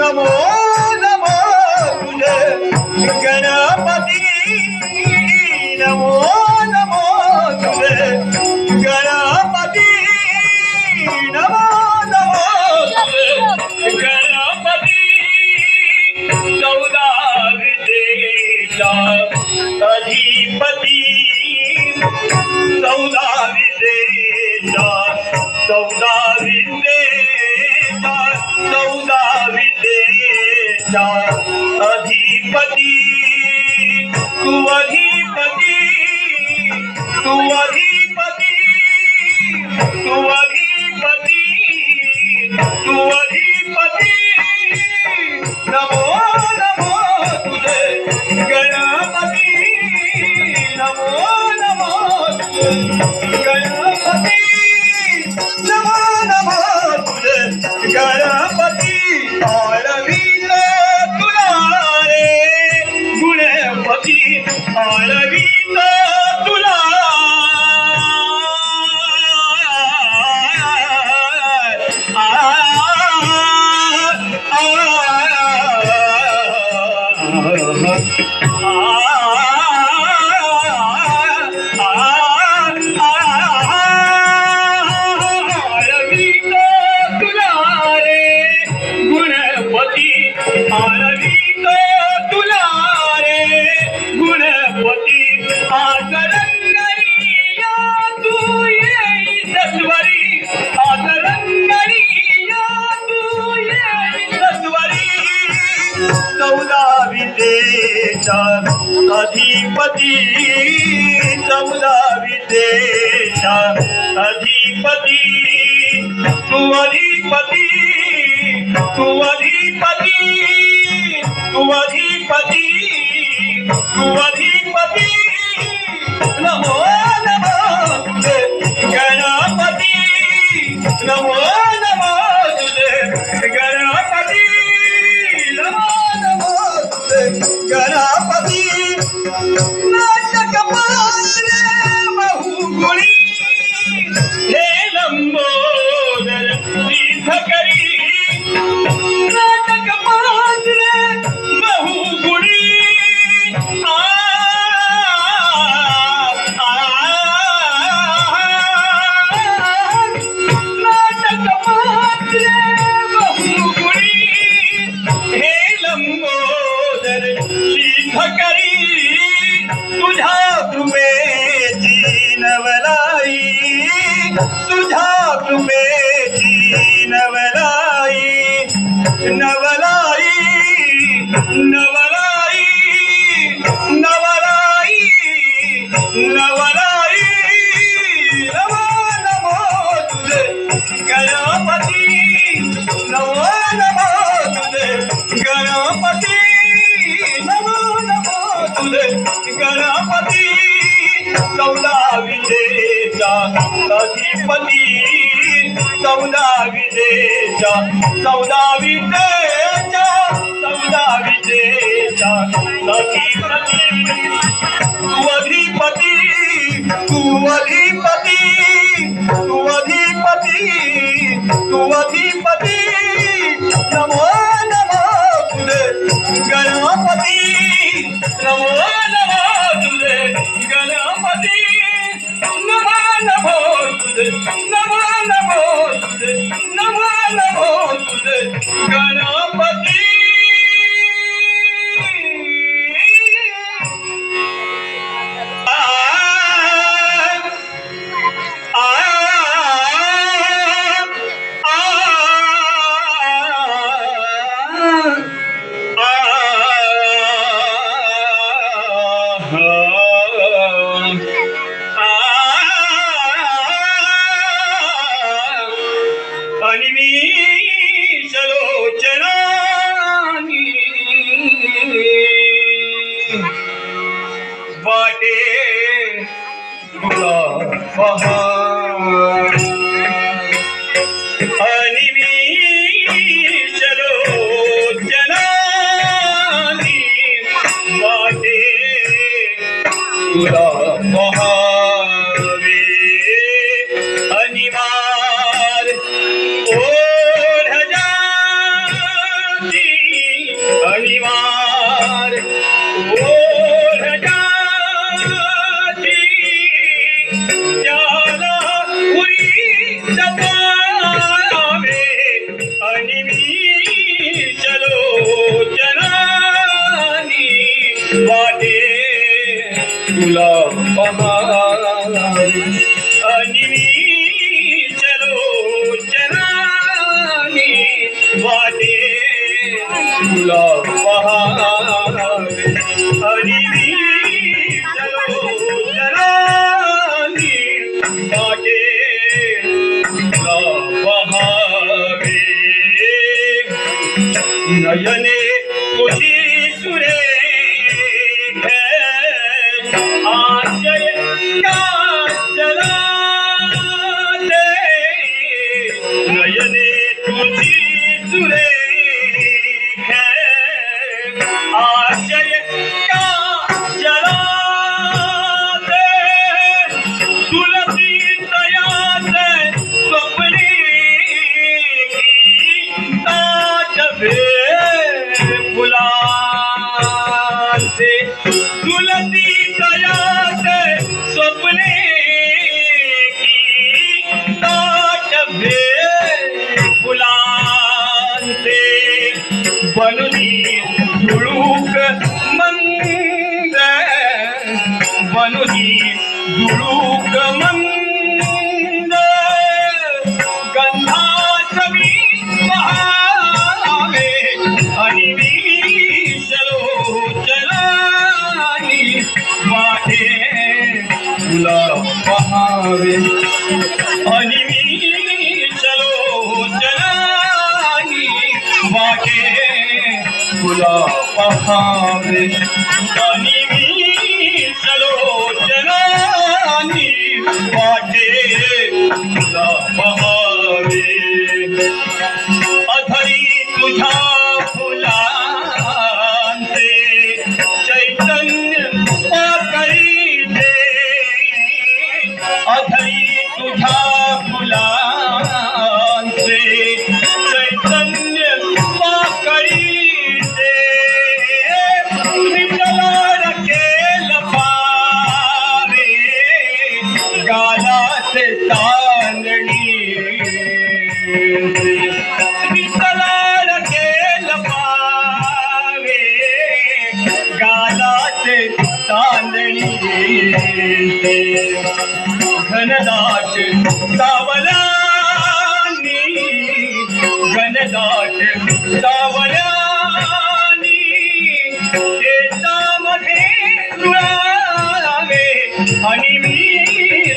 नमो नमो तुझे गणपती नमो नमो तुझे गणपती नमो नमो तुझे गणपती 14 विद्येचा अधिपती 14 विद्येचा 14 विद्येचा 14 विद्येचा अधिपती तू अधिपती तू अधिपती तू अधिपती तू अधिपती नमो नमो तुझे गणपती नमो नमो तुझे गणपती नमो नमो तुझे गणपती आळवीत तुला रे गुणपती आळवीत तुला अधिपती 14 विद्येचा अधिपती तू अधिपती तू अधिपती तू अधिपती तू अधिपती नमो नमो तुझे गणपती नमो नमो तुझे गणपती नमो नमो तुझे गणपती नाटक पात्रे बहुगुणी हे लंबोदर सिद्ध करी नाटक पात्रे बहुगुणी नाटक पात्रे बहुगुणी हे लंबोदर सिद्ध करी तुझ्या कृपेची नवलाई तुझ्या कृपेची नवलाई नवलाई नवलाई नवलाई नवलाई नमो नमो तुझे गणपती नमो नमो तुझे गणपती नमो नमो तुझे गणपती 14 विद्येचा अधिपती 14 विद्येचा 14 विद्येचा 14 विद्येचा अधिपती तू अधिपती तू अधिपती तू अधिपती तू अधिपती नमो नमो तुझे गणपती नमो नमो तुझे गणपती नमो नमो तुझे नमो नमो तुझे नमो नमो तुझे गणपती वाटे तुला पहाड अनिमिष लोचनानी वाटे तुला पहावे अनिवार ओढ जाती अनिवार ओ रजाची त्याला उरी जपावे आणि मी चलो जनानी वाटे तुला पहावे आणि मी चलो जनानी वाटे तुला पहावे आणि मी चलो जनानी वाटे तुला पहावे नयने तुझी सुरेख आशय काजलाते नयने तुझी सुरेख आशय काजलाते तुलसी तयाचे स्वप्ने ताटवे फुलांचे तुलसी तयाचे स्वप्ने ताटवे फुलांचे बनली झुळूक मंद बनली झुळूक मंद गंधासवी पहावे आणि विषलो चलानी वाटे तुला पहावे आणि विषलो चलानी वाटे तुला पहावे आणि विषलो चलानी वाटे तुला पहावे अधरी तुझ्या फुलांचे चैतन्य पाकळीते अधरी तुझ्या फुलांचे चैतन्य पाकळीते विठ्ठलार केलं पावे गालाचे तांदणी विठ्ठलार केलं पावे गालाचे तांदणी घनदाट सावलानी घनदाट सावलानी शेतामध्ये रुळावे आणि मी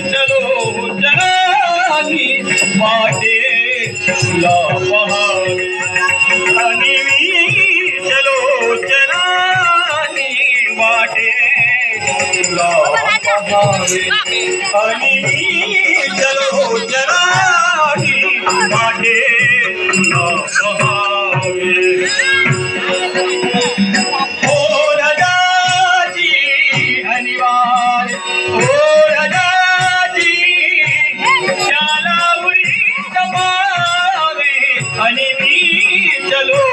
चलो जनानी वाटे तुला पहावे आणि मी चलो जनानी वाटे तुला पहावे आणि मी चलो जनानी वाटे तुला पहावे ओ राजाजी अनिवार ओ राजाजी त्याला उरी जपावे आणि मी चलो